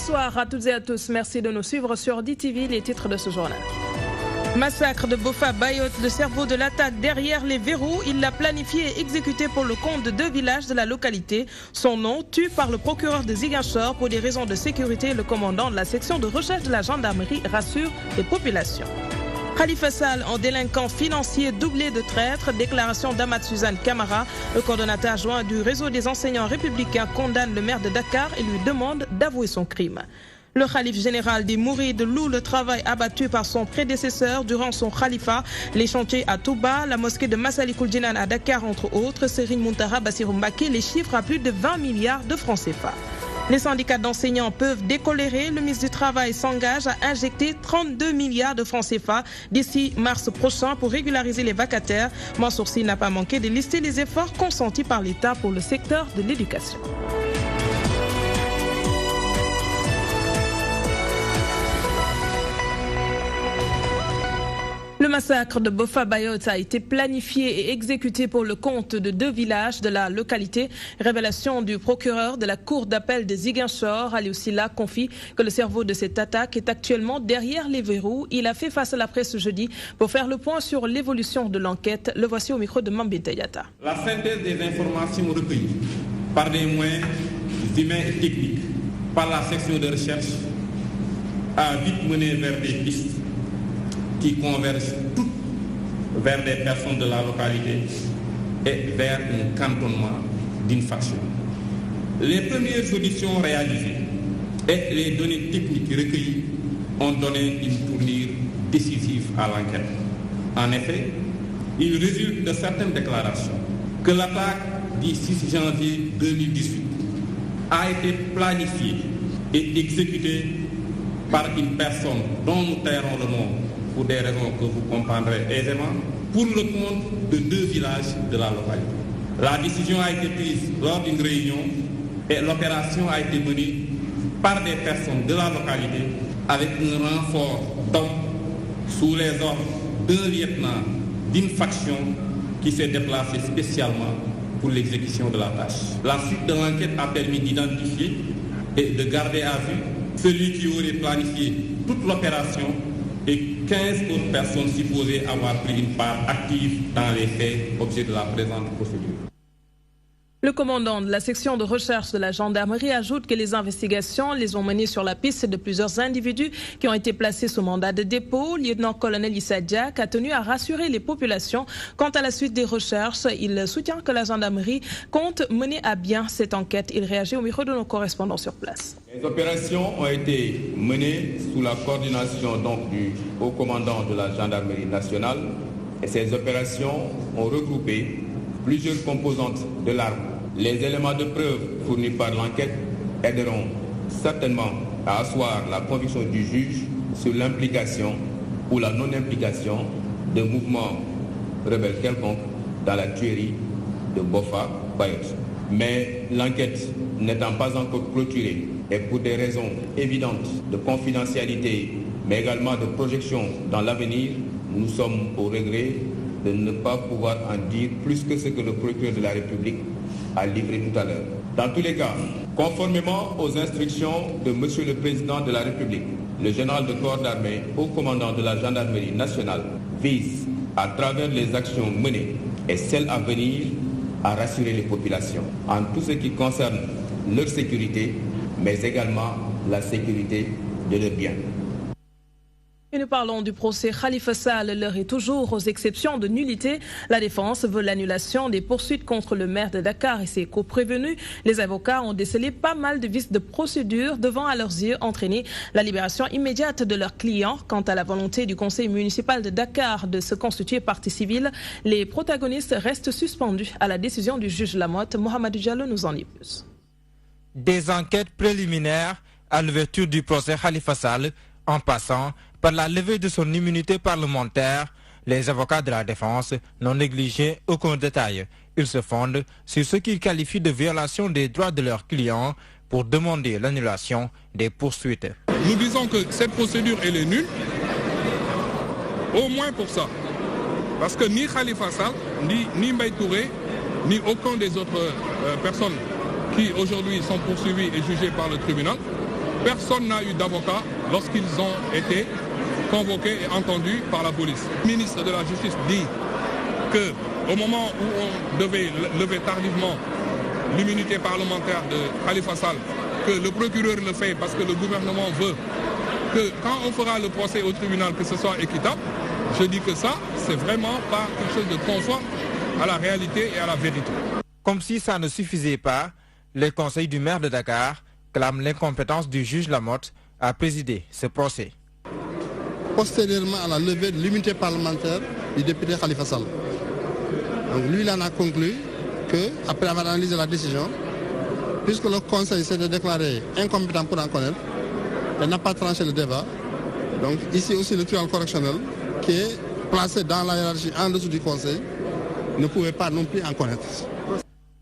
Bonsoir à toutes et à tous. Merci de nous suivre sur DTV, les titres de ce journal. Massacre de Bofa Bayotte, le cerveau de l'attaque derrière les verrous. Il l'a planifié et exécuté pour le compte de 2 villages de la localité. Son nom, tué par le procureur de Ziguinchor pour des raisons de sécurité. Le commandant de la section de recherche de la gendarmerie rassure les populations. Khalifa Sall en délinquant financier doublé de traître. Déclaration d'Ahmad Suzanne Camara. Le coordonnateur adjoint du réseau des enseignants républicains condamne le maire de Dakar et lui demande d'avouer son crime. Le khalife général des Mourides loue le travail abattu par son prédécesseur durant son khalifa. Les chantiers à Touba, la mosquée de Massalikul Jinan à Dakar entre autres. Serigne Mountakha Bassirou Mbacké les chiffres à plus de 20 milliards de francs CFA. Les syndicats d'enseignants peuvent décolérer. Le ministre du Travail s'engage à injecter 32 milliards de francs CFA d'ici mars prochain pour régulariser les vacataires. Mansour Sy n'a pas manqué de lister les efforts consentis par l'État pour le secteur de l'éducation. Le massacre de Bofa Bayotte a été planifié et exécuté pour le compte de 2 villages de la localité. Révélation du procureur de la cour d'appel de Ziguinchor, Aliou Silla, confie que le cerveau de cette attaque est actuellement derrière les verrous. Il a fait face à la presse jeudi pour faire le point sur l'évolution de l'enquête. Le voici au micro de Mambé Tayata. La synthèse des informations recueillies par des moyens humains et techniques par la section de recherche a vite mené vers des pistes qui convergent toutes vers des personnes de la localité et vers un cantonnement d'une faction. Les premières auditions réalisées et les données techniques recueillies ont donné une tournure décisive à l'enquête. En effet, il résulte de certaines déclarations que l'attaque du 6 janvier 2018 a été planifiée et exécutée par une personne dont nous tairons le nom pour des raisons que vous comprendrez aisément, pour le compte de 2 villages de la localité. La décision a été prise lors d'une réunion et l'opération a été menée par des personnes de la localité avec un renfort d'hommes sous les ordres d'un lieutenant d'une faction qui s'est déplacé spécialement pour l'exécution de la tâche. La suite de l'enquête a permis d'identifier et de garder à vue celui qui aurait planifié toute l'opération et 15 autres personnes supposées avoir pris une part active dans les faits objet de la présente procédure. Le commandant de la section de recherche de la gendarmerie ajoute que les investigations les ont menées sur la piste de plusieurs individus qui ont été placés sous mandat de dépôt. Le lieutenant-colonel Issa Diak a tenu à rassurer les populations. Quant à la suite des recherches, il soutient que la gendarmerie compte mener à bien cette enquête. Il réagit au micro de nos correspondants sur place. Les opérations ont été menées sous la coordination du haut commandant de la gendarmerie nationale et ces opérations ont regroupé plusieurs composantes de l'arme. Les éléments de preuve fournis par l'enquête aideront certainement à asseoir la conviction du juge sur l'implication ou la non-implication de mouvements rebelles quelconques dans la tuerie de Bofa Bayotte. Mais l'enquête n'étant pas encore clôturée et pour des raisons évidentes de confidentialité mais également de projection dans l'avenir, nous sommes au regret de ne pas pouvoir en dire plus que ce que le procureur de la République a livré tout à l'heure. Dans tous les cas, conformément aux instructions de Monsieur le Président de la République, le général de corps d'armée, haut commandant de la gendarmerie nationale, vise, à travers les actions menées et celles à venir, à rassurer les populations en tout ce qui concerne leur sécurité, mais également la sécurité de leurs biens. Et nous parlons du procès Khalifa Sall. L'heure est toujours aux exceptions de nullité. La défense veut l'annulation des poursuites contre le maire de Dakar et ses coprévenus. Les avocats ont décelé pas mal de vices de procédure devant à leurs yeux entraîner la libération immédiate de leurs clients. Quant à la volonté du conseil municipal de Dakar de se constituer partie civile, les protagonistes restent suspendus à la décision du juge Lamotte. Mohamed Diallo nous en dit plus. Des enquêtes préliminaires à l'ouverture du procès Khalifa Sall, en passant par la levée de son immunité parlementaire, les avocats de la défense n'ont négligé aucun détail. Ils se fondent sur ce qu'ils qualifient de violation des droits de leurs clients pour demander l'annulation des poursuites. Nous disons que cette procédure elle est nulle, au moins pour ça. Parce que ni Khalifa Sall, ni Mbaye Touré, ni aucun des autres personnes qui aujourd'hui sont poursuivies et jugées par le tribunal personne n'a eu d'avocat lorsqu'ils ont été convoqués et entendus par la police. Le ministre de la Justice dit qu'au moment où on devait lever tardivement l'immunité parlementaire de Khalifa Sall, que le procureur le fait parce que le gouvernement veut que quand on fera le procès au tribunal, que ce soit équitable, je dis que ça, c'est vraiment pas quelque chose de conforme à la réalité et à la vérité. Comme si ça ne suffisait pas, les conseils du maire de Dakar clament l'incompétence du juge Lamotte à présider ce procès. Postérieurement à la levée de l'immunité parlementaire du député Khalifa Sall. Donc lui, il en a conclu qu'après avoir analysé la décision, puisque le conseil s'était déclaré incompétent pour en connaître, il n'a pas tranché le débat. Donc ici aussi le tribunal correctionnel, qui est placé dans la hiérarchie en dessous du conseil, ne pouvait pas non plus en connaître.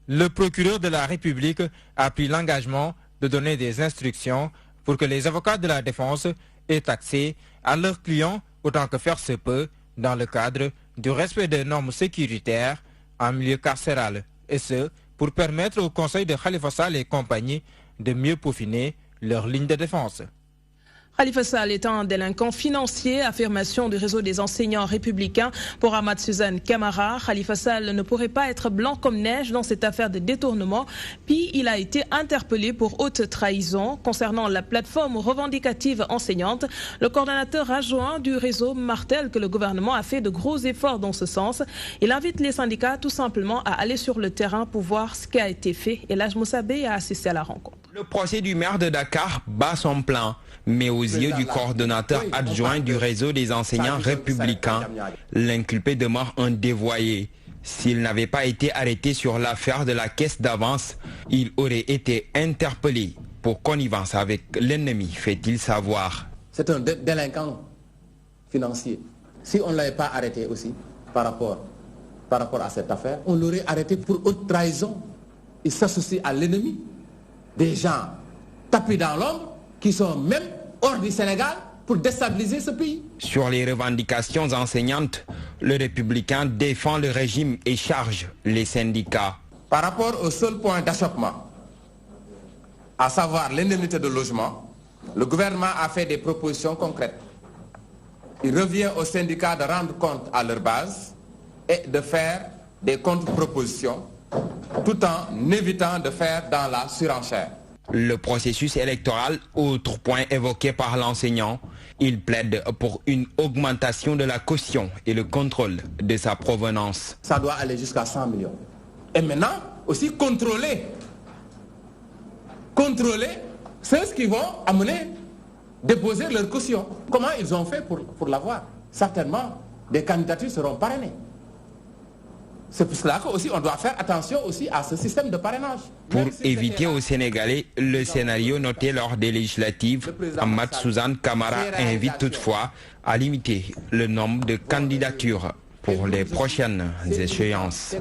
Le procureur de la République a pris l'engagement de donner des instructions pour que les avocats de la défense aient accès à leurs clients autant que faire se peut dans le cadre du respect des normes sécuritaires en milieu carcéral. Et ce, pour permettre au conseil de Khalifa Sall et compagnie de mieux peaufiner leur ligne de défense. Khalifa Sall est un délinquant financier, affirmation du réseau des enseignants républicains. Pour Ahmad Suzanne Camara, Khalifa Sall ne pourrait pas être blanc comme neige dans cette affaire de détournement. Puis il a été interpellé pour haute trahison. Concernant la plateforme revendicative enseignante, le coordonnateur adjoint du réseau martèle que le gouvernement a fait de gros efforts dans ce sens. Il invite les syndicats tout simplement à aller sur le terrain pour voir ce qui a été fait. Et Laj Moussabé a assisté à la rencontre. Le procès du maire de Dakar bat son plein, mais aux yeux du coordonnateur adjoint du réseau des enseignants républicains, l'inculpé demeure un dévoyé. S'il n'avait pas été arrêté sur l'affaire de la caisse d'avance, il aurait été interpellé pour connivence avec l'ennemi, fait-il savoir. C'est un délinquant financier. Si on ne l'avait pas arrêté aussi par rapport à cette affaire, on l'aurait arrêté pour haute trahison. Il s'associe à l'ennemi. Des gens tapis dans l'ombre qui sont même hors du Sénégal pour déstabiliser ce pays. Sur les revendications enseignantes, le républicain défend le régime et charge les syndicats. Par rapport au seul point d'achoppement, à savoir l'indemnité de logement, le gouvernement a fait des propositions concrètes. Il revient aux syndicats de rendre compte à leur base et de faire des contre-propositions, tout en évitant de faire dans la surenchère. Le processus électoral, autre point évoqué par l'enseignant, il plaide pour une augmentation de la caution et le contrôle de sa provenance. Ça doit aller jusqu'à 100 millions. Et maintenant, aussi contrôler ceux qui vont déposer leur caution. Comment ils ont fait pour l'avoir? Certainement, des candidatures seront parrainées. C'est pour cela qu'aussi on doit faire attention aussi à ce système de parrainage. Pour éviter aux Sénégalais le scénario noté lors des législatives, Ahmad Suzanne Camara invite toutefois à limiter le nombre de candidatures pour les prochaines échéances.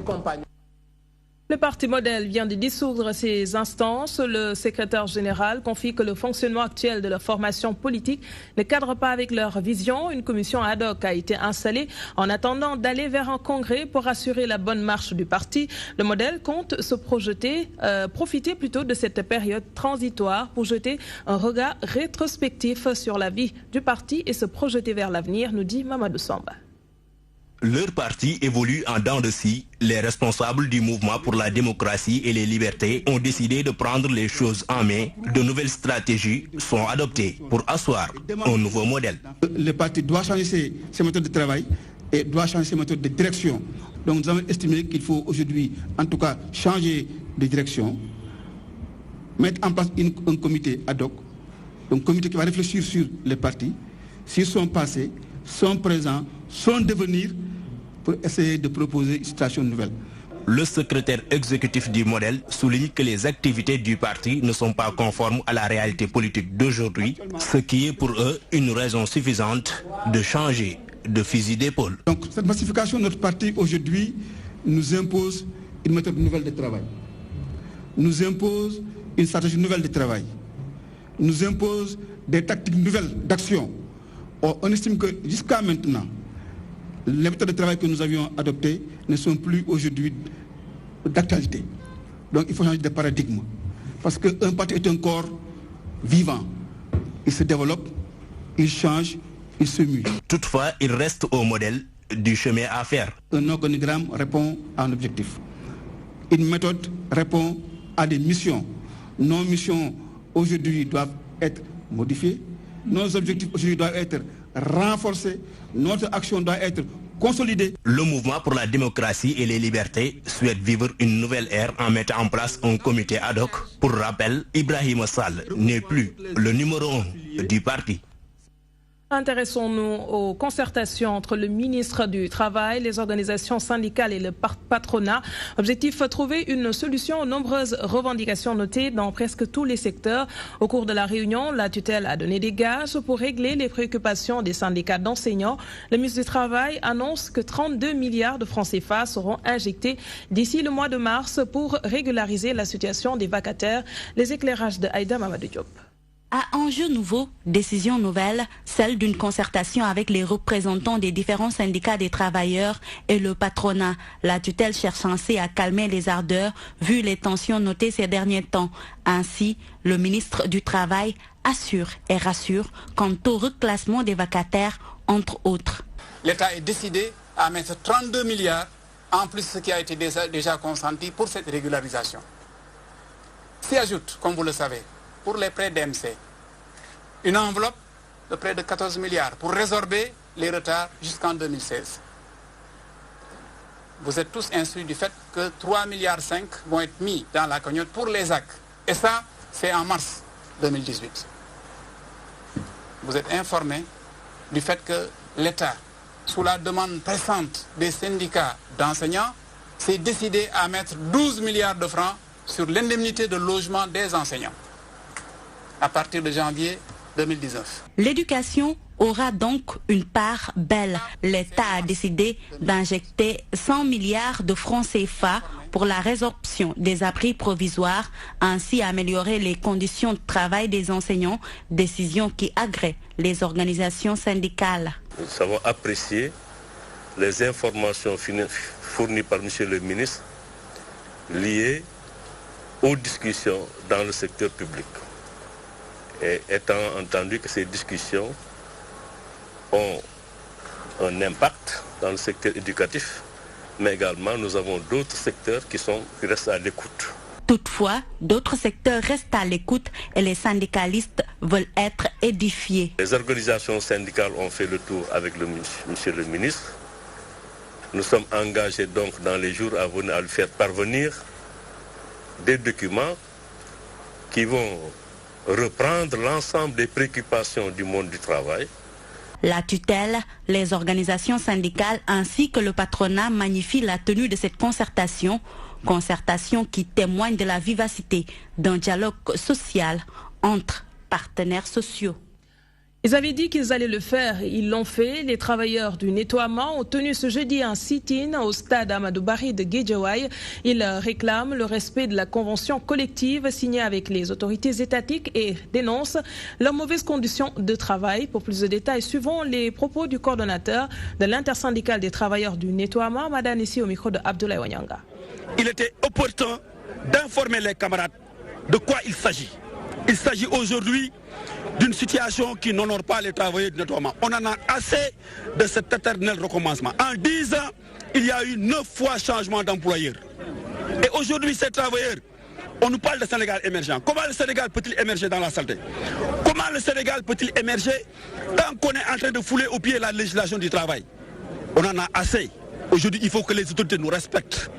Le parti modèle vient de dissoudre ses instances. Le secrétaire général confie que le fonctionnement actuel de leur formation politique ne cadre pas avec leur vision. Une commission ad hoc a été installée en attendant d'aller vers un congrès pour assurer la bonne marche du parti. Le modèle compte se profiter plutôt de cette période transitoire pour jeter un regard rétrospectif sur la vie du parti et se projeter vers l'avenir, nous dit Mamadou Samba. Leur parti évolue en dents de scie. Les responsables du mouvement pour la démocratie et les libertés ont décidé de prendre les choses en main. De nouvelles stratégies sont adoptées pour asseoir un nouveau modèle. Le parti doit changer ses méthodes de travail et doit changer ses méthodes de direction. Donc nous avons estimé qu'il faut aujourd'hui, en tout cas, changer de direction, mettre en place un comité ad hoc, un comité qui va réfléchir sur les partis, sur son passé, son présent, son devenir, pour essayer de proposer une situation nouvelle. Le secrétaire exécutif du modèle souligne que les activités du parti ne sont pas conformes à la réalité politique d'aujourd'hui, ce qui est pour eux une raison suffisante de changer de fusil d'épaule. Donc cette massification de notre parti aujourd'hui nous impose une méthode nouvelle de travail, nous impose une stratégie nouvelle de travail, nous impose des tactiques nouvelles d'action. On estime que jusqu'à maintenant, les méthodes de travail que nous avions adoptées ne sont plus aujourd'hui d'actualité. Donc il faut changer de paradigme. Parce qu'un parti est un corps vivant. il se développe, il change, il se mue. Toutefois, il reste au modèle du chemin à faire. Un organigramme répond à un objectif. Une méthode répond à des missions. Nos missions aujourd'hui doivent être modifiées. Nos objectifs aujourd'hui doivent être renforcés. Notre action doit être consolidée. Le mouvement pour la démocratie et les libertés souhaite vivre une nouvelle ère en mettant en place un comité ad hoc. Pour rappel, Ibrahima Sall n'est plus le numéro 1 du parti. Intéressons-nous aux concertations entre le ministre du Travail, les organisations syndicales et le patronat. Objectif, trouver une solution aux nombreuses revendications notées dans presque tous les secteurs. Au cours de la réunion, la tutelle a donné des gages pour régler les préoccupations des syndicats d'enseignants. Le ministre du Travail annonce que 32 milliards de francs CFA seront injectés d'ici le mois de mars pour régulariser la situation des vacataires. Les éclairages de Aïda Mamadou Diop. À enjeu nouveau, décision nouvelle, celle d'une concertation avec les représentants des différents syndicats des travailleurs et le patronat. La tutelle cherche ainsi à calmer les ardeurs vu les tensions notées ces derniers temps. Ainsi, le ministre du Travail assure et rassure quant au reclassement des vacataires, entre autres. L'État est décidé à mettre 32 milliards en plus de ce qui a été déjà consenti pour cette régularisation. S'y ajoute, comme vous le savez, pour les prêts d'MC, une enveloppe de près de 14 milliards pour résorber les retards jusqu'en 2016. Vous êtes tous instruits du fait que 3,5 milliards vont être mis dans la cagnotte pour les AC. Et ça, c'est en mars 2018. Vous êtes informés du fait que l'État, sous la demande pressante des syndicats d'enseignants, s'est décidé à mettre 12 milliards de francs sur l'indemnité de logement des enseignants à partir de janvier 2019. L'éducation aura donc une part belle. L'État a décidé d'injecter 100 milliards de francs CFA pour la résorption des abris provisoires, ainsi améliorer les conditions de travail des enseignants, décision qui agrée les organisations syndicales. Nous avons apprécié les informations fournies par M. le ministre liées aux discussions dans le secteur public. Et étant entendu que ces discussions ont un impact dans le secteur éducatif, mais également nous avons d'autres secteurs qui restent à l'écoute. Toutefois, d'autres secteurs restent à l'écoute et les syndicalistes veulent être édifiés. Les organisations syndicales ont fait le tour avec monsieur le ministre. Nous sommes engagés donc dans les jours à venir à lui faire parvenir des documents qui vont reprendre l'ensemble des préoccupations du monde du travail. La tutelle, les organisations syndicales ainsi que le patronat magnifient la tenue de cette concertation qui témoigne de la vivacité d'un dialogue social entre partenaires sociaux. Ils avaient dit qu'ils allaient le faire, ils l'ont fait. Les travailleurs du nettoiement ont tenu ce jeudi un sit-in au stade Amadou Barry de Guédiawaye. Ils réclament le respect de la convention collective signée avec les autorités étatiques et dénoncent leurs mauvaises conditions de travail. Pour plus de détails, suivons les propos du coordonnateur de l'intersyndicale des travailleurs du nettoiement, Madame ici au micro de Abdoulaye Wanyanga. Il était opportun d'informer les camarades de quoi il s'agit. Il s'agit aujourd'hui d'une situation qui n'honore pas les travailleurs du nettoiement. On en a assez de cet éternel recommencement. En 10 ans, il y a eu 9 fois changement d'employeur. Et aujourd'hui, ces travailleurs, on nous parle de Sénégal émergent. Comment le Sénégal peut-il émerger dans la saleté? Comment le Sénégal peut-il émerger tant qu'on est en train de fouler au pied la législation du travail? On en a assez. Aujourd'hui, il faut que les autorités nous respectent.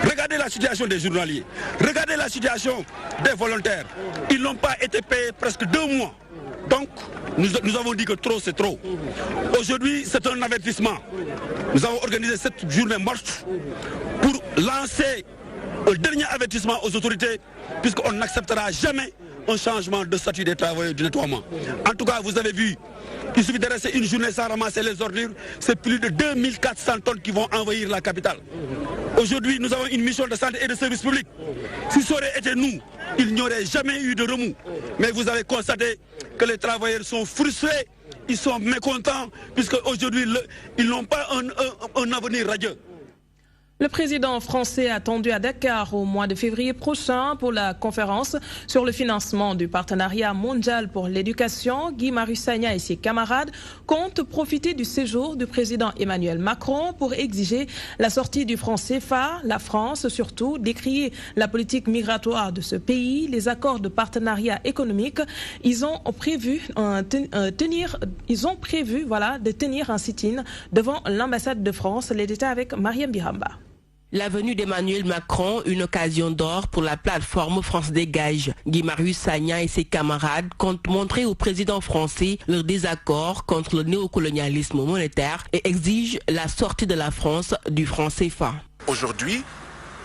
Regardez la situation des journaliers. Regardez la situation des volontaires. Ils n'ont pas été payés presque 2 mois. Donc, nous avons dit que trop, c'est trop. Aujourd'hui, c'est un avertissement. Nous avons organisé cette journée morte pour lancer un dernier avertissement aux autorités, puisqu'on n'acceptera jamais un changement de statut des travailleurs du nettoiement. En tout cas, vous avez vu, il suffit de rester une journée sans ramasser les ordures, c'est plus de 2400 tonnes qui vont envahir la capitale. Aujourd'hui, nous avons une mission de santé et de service public. Si ça aurait été nous, il n'y aurait jamais eu de remous. Mais vous avez constaté que les travailleurs sont frustrés, ils sont mécontents, puisqu'aujourd'hui, ils n'ont pas un avenir radieux. Le président français attendu à Dakar au mois de février prochain pour la conférence sur le financement du partenariat mondial pour l'éducation. Guy Marius Sagna et ses camarades comptent profiter du séjour du président Emmanuel Macron pour exiger la sortie du franc CFA. La France, surtout, décrier la politique migratoire de ce pays, les accords de partenariat économique. Ils ont prévu de tenir un sit-in devant l'ambassade de France. Les détails avec Mariam Biramba. La venue d'Emmanuel Macron, une occasion d'or pour la plateforme France Dégage. Guy Marius Sagna et ses camarades comptent montrer au président français leur désaccord contre le néocolonialisme monétaire et exigent la sortie de la France du franc CFA. Aujourd'hui,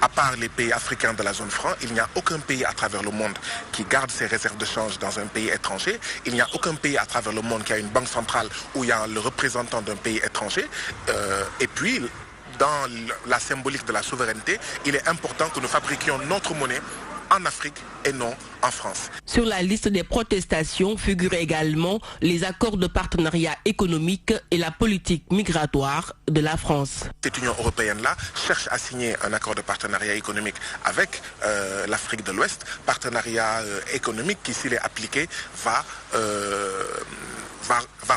à part les pays africains de la zone franc, il n'y a aucun pays à travers le monde qui garde ses réserves de change dans un pays étranger. Il n'y a aucun pays à travers le monde qui a une banque centrale où il y a le représentant d'un pays étranger. Et puis, dans la symbolique de la souveraineté, il est important que nous fabriquions notre monnaie en Afrique et non en France. Sur la liste des protestations figurent également les accords de partenariat économique et la politique migratoire de la France. Cette Union européenne-là cherche à signer un accord de partenariat économique avec l'Afrique de l'Ouest, partenariat économique qui, s'il est appliqué, va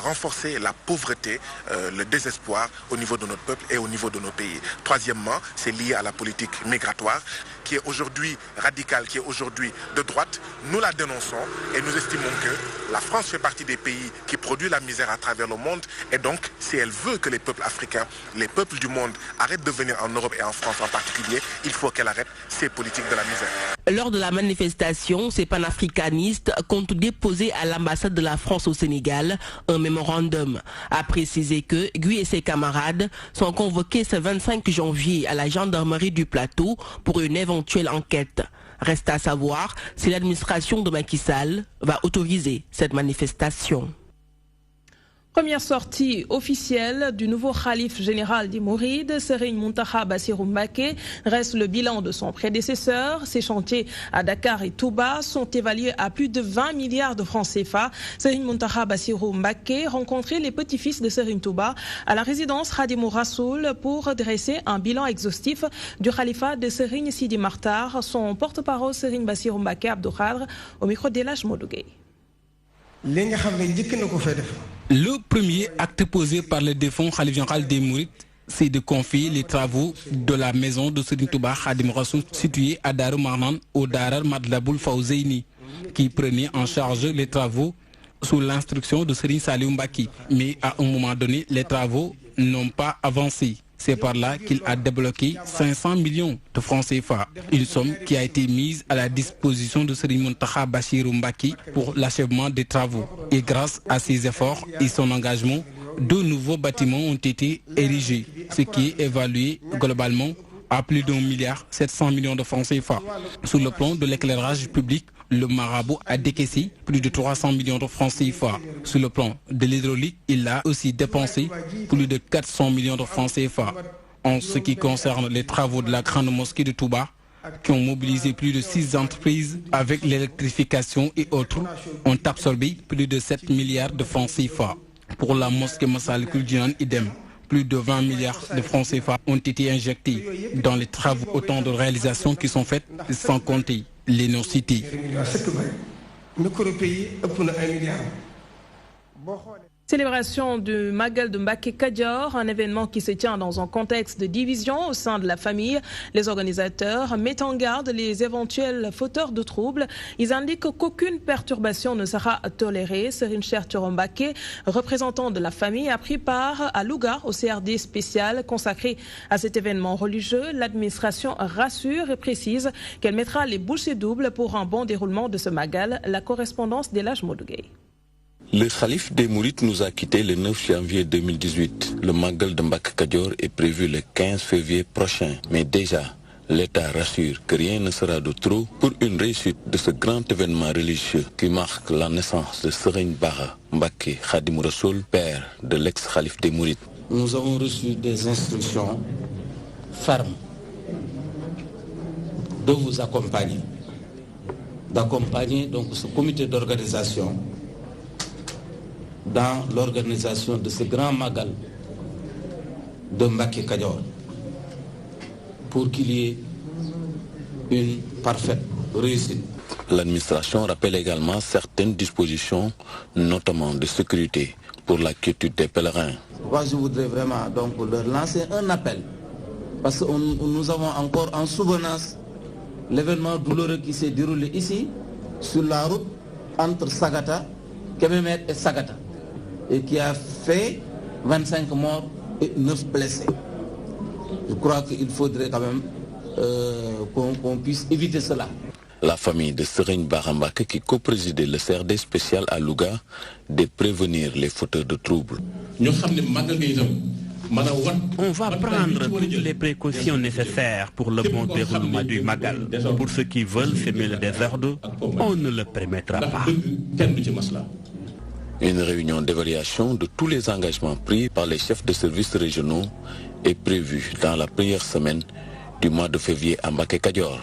renforcer la pauvreté, le désespoir au niveau de notre peuple et au niveau de nos pays. Troisièmement, c'est lié à la politique migratoire qui est aujourd'hui radicale, qui est aujourd'hui de droite. Nous la dénonçons et nous estimons que la France fait partie des pays qui produisent la misère à travers le monde et donc si elle veut que les peuples africains, les peuples du monde arrêtent de venir en Europe et en France en particulier, il faut qu'elle arrête ces politiques de la misère. Lors de la manifestation, ces panafricanistes comptent déposer à l'ambassade de la France au Sénégal un mémorandum. A préciser que Guy et ses camarades sont convoqués ce 25 janvier à la gendarmerie du Plateau pour une éventuelle enquête. Reste à savoir si l'administration de Macky Sall va autoriser cette manifestation. Première sortie officielle du nouveau calife général des Mourides, Serigne Mountakha Bassirou Mbacké, reste le bilan de son prédécesseur. Ses chantiers à Dakar et Touba sont évalués à plus de 20 milliards de francs CFA. Serigne Mountakha Bassirou Mbacké rencontrait les petits-fils de Serigne Touba à la résidence Khadimou Rassoul pour dresser un bilan exhaustif du califat de Serigne Sidi Martar. Son porte-parole Serigne Bassirou Mbacké Abdou Khadre au micro d'Elhadj Modou Gueye. Le premier acte posé par le défunt Khalife général des Mourides, c'est de confier les travaux de la maison de Serigne Touba Khadim Rassoul située à Darou Marnan au Darar Madlaboul Fawzeyni, qui prenait en charge les travaux sous l'instruction de Serigne Saliou Mbacké. Mais à un moment donné, les travaux n'ont pas avancé. C'est par là qu'il a débloqué 500 millions de francs CFA, une somme qui a été mise à la disposition de Serigne Mountakha Bassirou Mbacké pour l'achèvement des travaux. Et grâce à ses efforts et son engagement, 2 nouveaux bâtiments ont été érigés, ce qui est évalué globalement à plus d'1,7 milliard de francs CFA. Sur le plan de l'éclairage public, le marabout a décaissé plus de 300 millions de francs CFA. Sur le plan de l'hydraulique, il a aussi dépensé plus de 400 millions de francs CFA. En ce qui concerne les travaux de la grande mosquée de Touba, qui ont mobilisé plus de 6 entreprises avec l'électrification et autres, ont absorbé plus de 7 milliards de francs CFA. Pour la mosquée Massalikul Jinan, idem. Plus de 20 milliards de francs CFA ont été injectés dans les travaux, autant de réalisations qui sont faites sans compter les non-cités. Célébration du Magal de Mbacké Kadior, un événement qui se tient dans un contexte de division au sein de la famille. Les organisateurs mettent en garde les éventuels fauteurs de troubles. Ils indiquent qu'aucune perturbation ne sera tolérée. Serigne Cheikh Thioro Mbacké, représentant de la famille, a pris part à Louga au CRD spécial consacré à cet événement religieux. L'administration rassure et précise qu'elle mettra les bouchées doubles pour un bon déroulement de ce Magal. La correspondance d'Elhadj Modou Gueye. Le calife des Mourides nous a quittés le 9 janvier 2018. Le Magal de Mbacké Kadior est prévu le 15 février prochain. Mais déjà, l'État rassure que rien ne sera de trop pour une réussite de ce grand événement religieux qui marque la naissance de Serigne Bara Mbacké Khadim Rassoul, père de l'ex-calife des Mourides. Nous avons reçu des instructions fermes de vous accompagner, d'accompagner donc ce comité d'organisation dans l'organisation de ce grand Magal de Mbacké Kadior. pour qu'il y ait une parfaite réussite. L'administration rappelle également certaines dispositions, notamment de sécurité, pour la quiétude des pèlerins. Moi, je voudrais vraiment donc leur lancer un appel, parce que nous avons encore en souvenance l'événement douloureux qui s'est déroulé ici, sur la route entre Sagata, Kébémer et Sagata, et qui a fait 25 morts et 9 blessés. Je crois qu'il faudrait quand même qu'on puisse éviter cela. La famille de Serigne Barambake, qui co-présidait le CRD spécial à Louga, de prévenir les fauteurs de troubles. On va prendre toutes les précautions nécessaires pour le bon déroulement du Magal. Pour ceux qui veulent semer le désordre, on ne le permettra pas. Une réunion d'évaluation de tous les engagements pris par les chefs de services régionaux est prévue dans la première semaine du mois de février à Mbacké Kadior.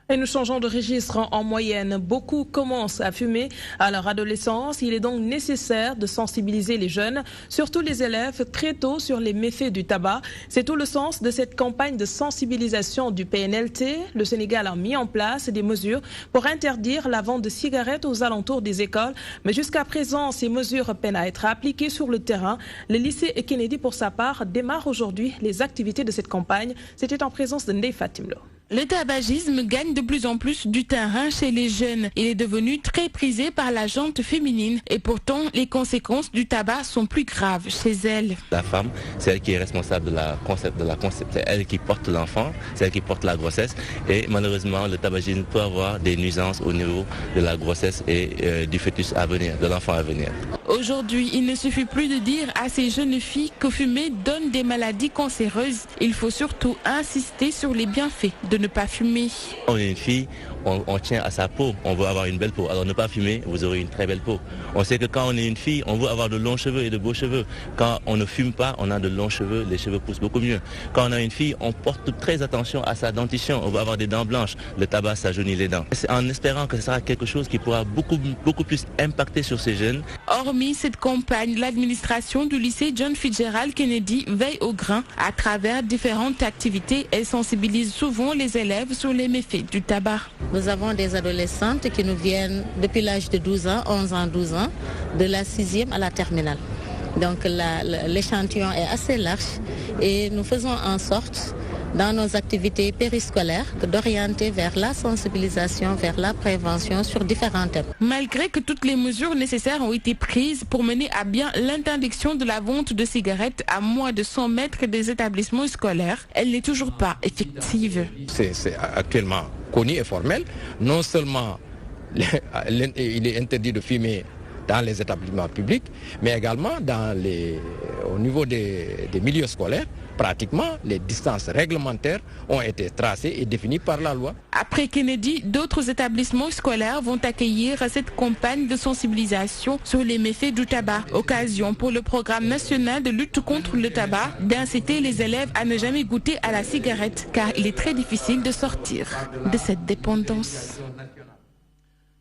Et nous changeons de registre. En moyenne, beaucoup commencent à fumer à leur adolescence. Il est donc nécessaire de sensibiliser les jeunes, surtout les élèves, très tôt sur les méfaits du tabac. C'est tout le sens de cette campagne de sensibilisation du PNLT. Le Sénégal a mis en place des mesures pour interdire la vente de cigarettes aux alentours des écoles. Mais jusqu'à présent, ces mesures peinent à être appliquées sur le terrain. Le lycée Kennedy, pour sa part, démarre aujourd'hui les activités de cette campagne. C'était en présence de Ndeye Fatimlo. Le tabagisme gagne de plus en plus du terrain chez les jeunes. Il est devenu très prisé par la gente féminine et pourtant les conséquences du tabac sont plus graves chez elle. La femme, c'est elle qui est responsable de la conception, c'est elle qui porte l'enfant, c'est elle qui porte la grossesse et malheureusement le tabagisme peut avoir des nuisances au niveau de la grossesse et du fœtus à venir, de l'enfant à venir. Aujourd'hui, il ne suffit plus de dire à ces jeunes filles que fumer donne des maladies cancéreuses. Il faut surtout insister sur les bienfaits de ne pas fumer. On est une fille, on tient à sa peau, on veut avoir une belle peau. Alors ne pas fumer, vous aurez une très belle peau. On sait que quand on est une fille, on veut avoir de longs cheveux et de beaux cheveux. Quand on ne fume pas, on a de longs cheveux, les cheveux poussent beaucoup mieux. Quand on a une fille, on porte très attention à sa dentition, on veut avoir des dents blanches. Le tabac, ça jaunit les dents. C'est en espérant que ce sera quelque chose qui pourra beaucoup plus impacter sur ces jeunes. Hormis cette campagne, l'administration du lycée John Fitzgerald Kennedy veille au grain à travers différentes activités et sensibilise souvent les élèves sur les méfaits du tabac. Nous avons des adolescentes qui nous viennent depuis l'âge de 12 ans, 11 ans, 12 ans, de la 6e à la terminale. Donc l'échantillon est assez large et nous faisons en sorte, dans nos activités périscolaires, d'orienter vers la sensibilisation, vers la prévention sur différents thèmes. Malgré que toutes les mesures nécessaires ont été prises pour mener à bien l'interdiction de la vente de cigarettes à moins de 100 mètres des établissements scolaires, elle n'est toujours pas effective. C'est actuellement connu et formel. Non seulement il est interdit de fumer dans les établissements publics, mais également au niveau des milieux scolaires. Pratiquement, les distances réglementaires ont été tracées et définies par la loi. Après Kennedy, d'autres établissements scolaires vont accueillir cette campagne de sensibilisation sur les méfaits du tabac. Occasion pour le programme national de lutte contre le tabac d'inciter les élèves à ne jamais goûter à la cigarette, car il est très difficile de sortir de cette dépendance.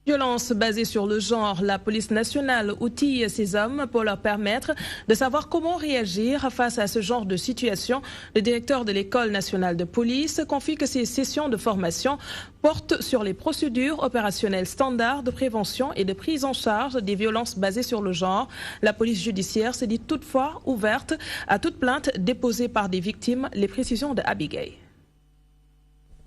Violence basée sur le genre, la police nationale outille ces hommes pour leur permettre de savoir comment réagir face à ce genre de situation. Le directeur de l'École nationale de police confie que ces sessions de formation portent sur les procédures opérationnelles standards de prévention et de prise en charge des violences basées sur le genre. La police judiciaire se dit toutefois ouverte à toute plainte déposée par des victimes. Les précisions de Abigail.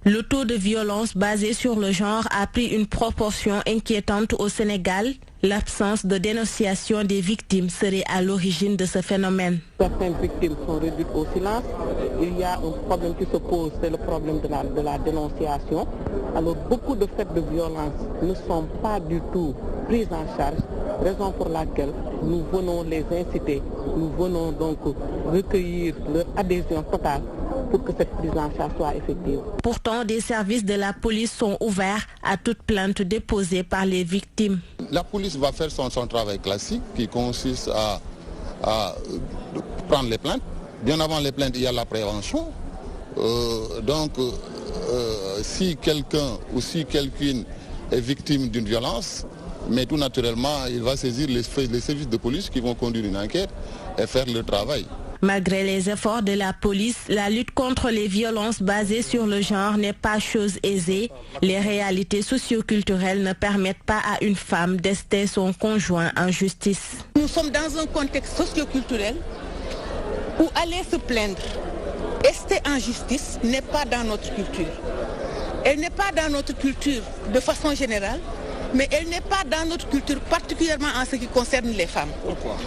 Le taux de violence basé sur le genre a pris une proportion inquiétante au Sénégal. L'absence de dénonciation des victimes serait à l'origine de ce phénomène. Certaines victimes sont réduites au silence. Il y a un problème qui se pose, c'est le problème de la dénonciation. Alors beaucoup de faits de violence ne sont pas du tout pris en charge, raison pour laquelle nous venons les inciter, nous venons donc recueillir leur adhésion totale pour que cette prise en charge soit effective. Pourtant, des services de la police sont ouverts à toute plainte déposée par les victimes. La police va faire son travail classique qui consiste à prendre les plaintes. Bien avant les plaintes, il y a la prévention. Si quelqu'un ou si quelqu'une est victime d'une violence, mais tout naturellement, il va saisir les services de police qui vont conduire une enquête et faire le travail. Malgré les efforts de la police, la lutte contre les violences basées sur le genre n'est pas chose aisée. Les réalités socioculturelles ne permettent pas à une femme d'ester son conjoint en justice. Nous sommes dans un contexte socioculturel où aller se plaindre, ester en justice n'est pas dans notre culture. Elle n'est pas dans notre culture de façon générale, mais elle n'est pas dans notre culture particulièrement en ce qui concerne les femmes. Pourquoi?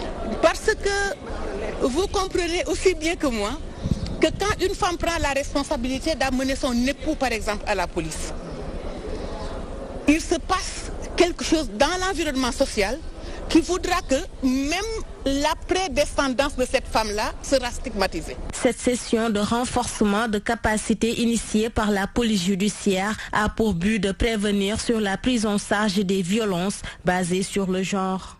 Parce que vous comprenez aussi bien que moi que quand une femme prend la responsabilité d'amener son époux, par exemple, à la police, il se passe quelque chose dans l'environnement social qui voudra que même la prédescendance de cette femme-là sera stigmatisée. Cette session de renforcement de capacité initiée par la police judiciaire a pour but de prévenir sur la prise en charge des violences basées sur le genre.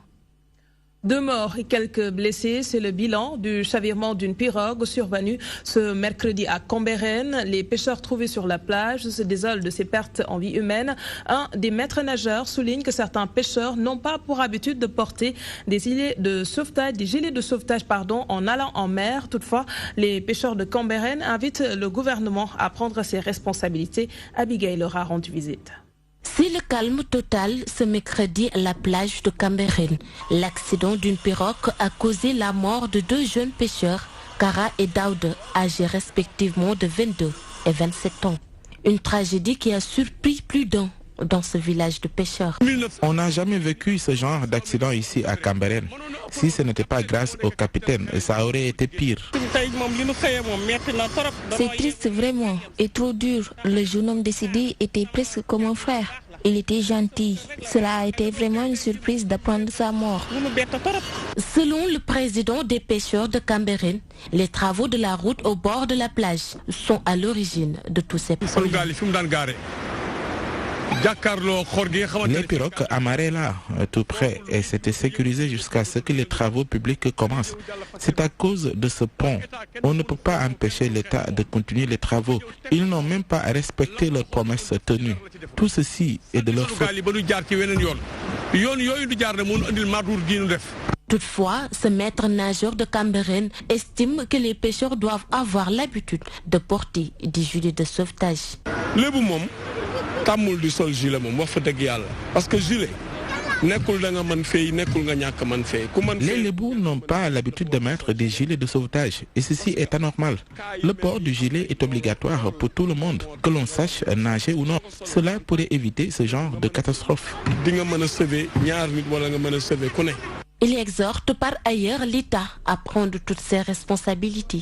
2 morts et quelques blessés, c'est le bilan du chavirement d'une pirogue survenue ce mercredi à Cambérène. Les pêcheurs trouvés sur la plage se désolent de ces pertes en vie humaine. Un des maîtres nageurs souligne que certains pêcheurs n'ont pas pour habitude de porter des gilets de sauvetage, en allant en mer. Toutefois, les pêcheurs de Cambérène invitent le gouvernement à prendre ses responsabilités. Abigail leur a rendu visite. C'est le calme total ce mercredi à la plage de Cambérène. L'accident d'une pirogue a causé la mort de 2 jeunes pêcheurs, Kara et Daoud, âgés respectivement de 22 et 27 ans. Une tragédie qui a surpris plus d'un dans ce village de pêcheurs. On n'a jamais vécu ce genre d'accident ici à Cambérène. Si ce n'était pas grâce au capitaine, ça aurait été pire. C'est triste vraiment et trop dur. Le jeune homme décédé était presque comme un frère. Il était gentil. Cela a été vraiment une surprise d'apprendre sa mort. Selon le président des pêcheurs de Cambérène, les travaux de la route au bord de la plage sont à l'origine de tous ces problèmes. Les pirogues amarraient là, tout près, et c'était sécurisé jusqu'à ce que les travaux publics commencent. C'est à cause de ce pont. On ne peut pas empêcher l'État de continuer les travaux. Ils n'ont même pas respecté leurs promesses tenues. Tout ceci est de leur faute. Toutefois, ce maître nageur de Cambérène estime que les pêcheurs doivent avoir l'habitude de porter des gilets de sauvetage. Parce que gilet, les Lébous n'ont pas l'habitude de mettre des gilets de sauvetage et ceci est anormal. Le port du gilet est obligatoire pour tout le monde, que l'on sache nager ou non. Cela pourrait éviter ce genre de catastrophe. Il exhorte par ailleurs l'État à prendre toutes ses responsabilités.